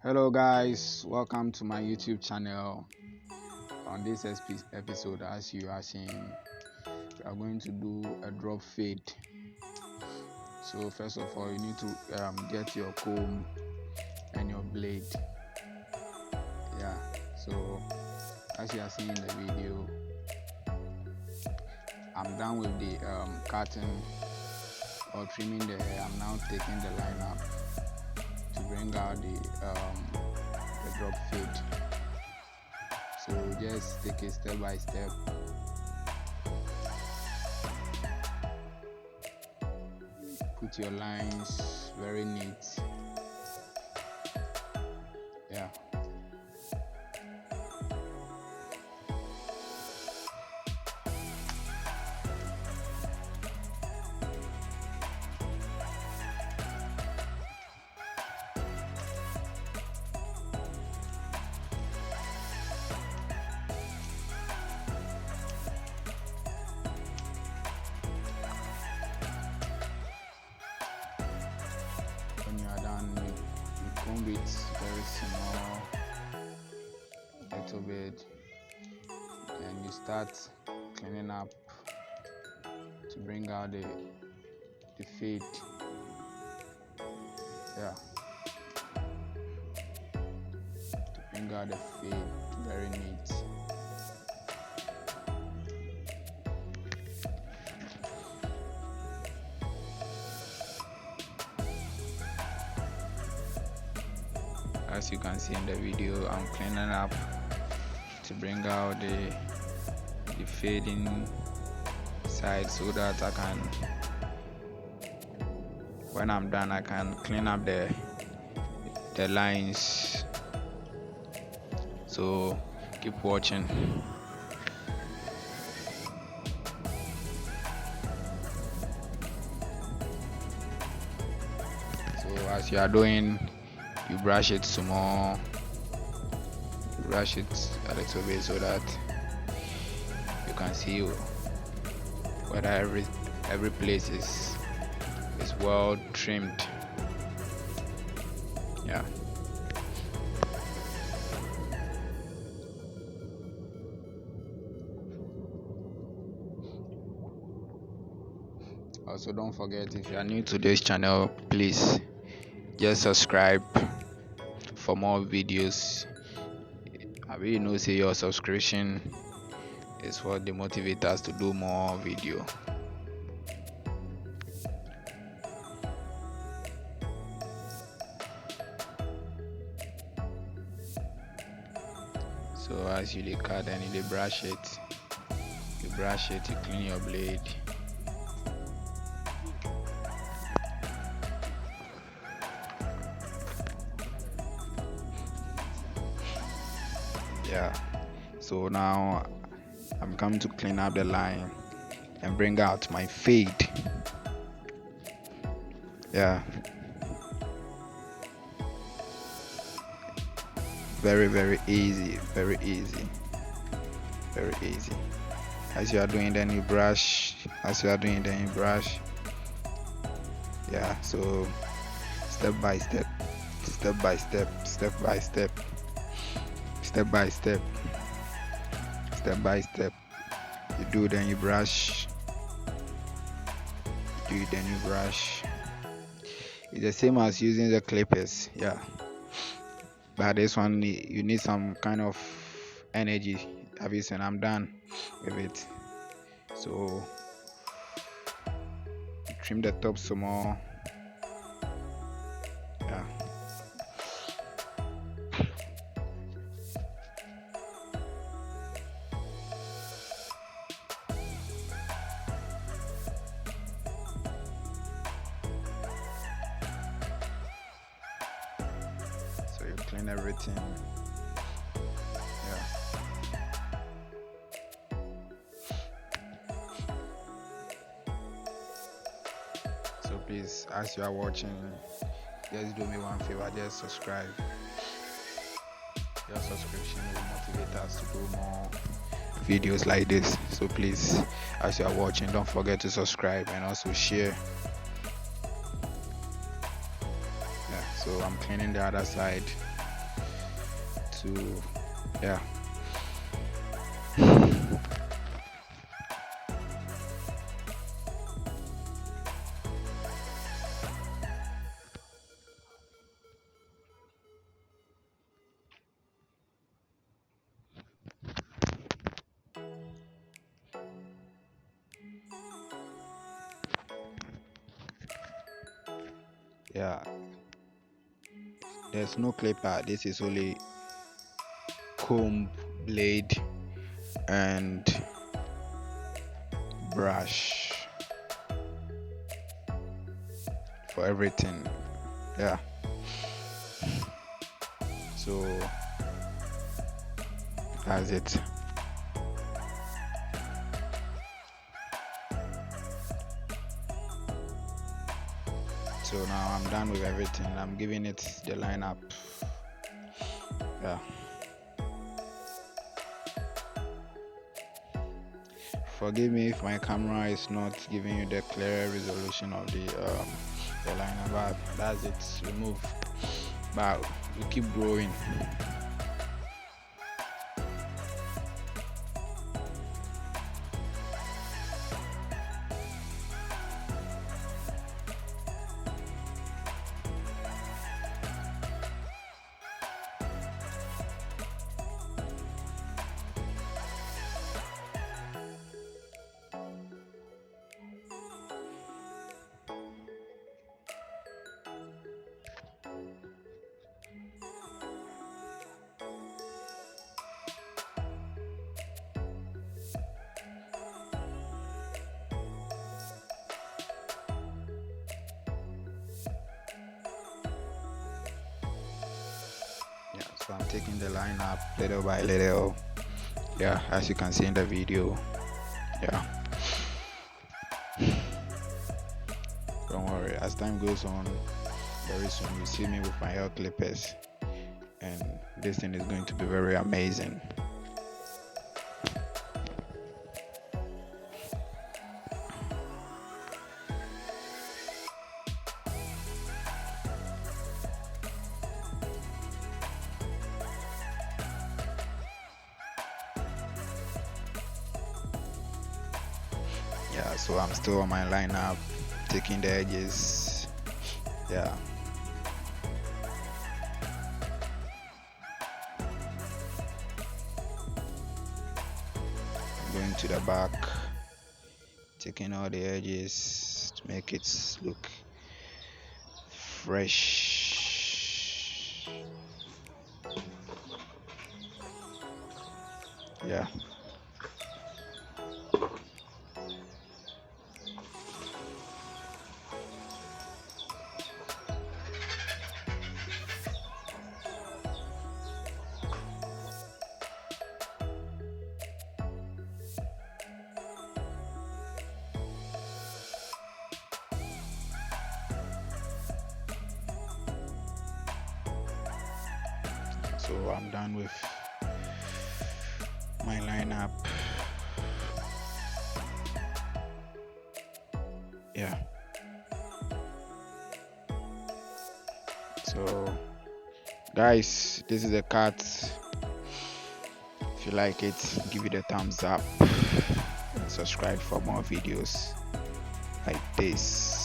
Hello guys, welcome to my YouTube channel. On this episode, as you are seeing, we are going to do a drop fade. So first of all, you need to get your comb and your blade. Yeah, so as you are seeing in the video, I'm done with the cutting or trimming the hair. I'm now taking the line up to bring out the drop fade. So just take it step by step. Put your lines very neat. Yeah. When you are done, you comb it very small, little bit, and you start cleaning up to bring out the fade. Yeah, to bring out the fade very neat. As you can see in the video, I'm cleaning up to bring out the fading side so that I can, when I'm done, I can clean up the lines. So keep watching. So as you are doing, you brush it some more, brush it a little bit so that you can see whether every place is well trimmed. Yeah. Also, don't forget, if you are new to this channel, please just subscribe for more videos. I really know say your subscription is what motivates us to do more video. So as you cut and you brush it, you clean your blade. Yeah, so now I'm coming to clean up the line and bring out my fade. Yeah, very easy, very easy. As you are doing, then you brush. Yeah, so step by step, you do, then you brush. It's the same as using the clippers. Yeah, but this one you need some kind of energy. Obviously, I'm done with it. So trim the top some more. Yeah. So you clean everything. Yeah. So please, as you are watching, just do me one favor, just subscribe. Your subscription will motivate us to do more videos like this. So please, as you are watching, don't forget to subscribe and also share. Yeah, so I'm cleaning the other side. to, yeah. Yeah, there's no clipper. This is only comb, blade, and brush for everything. Yeah, so that's it. So now I'm done with everything. I'm giving it the lineup. Yeah. Forgive me if my camera is not giving you the clear resolution of the lineup, but that's it. Remove. But we keep growing. Yeah, so I'm taking the line up little by little. Yeah, as you can see in the video. Yeah. Don't worry, as time goes on, very soon you see me with my hair clippers, and this thing is going to be very amazing. Yeah, so I'm still on my lineup, taking the edges. Yeah. Going to the back, taking all the edges to make it look fresh. Yeah. So I'm done with my lineup. Yeah. So guys, this is a cut. If you like it, give it a thumbs up and subscribe for more videos like this.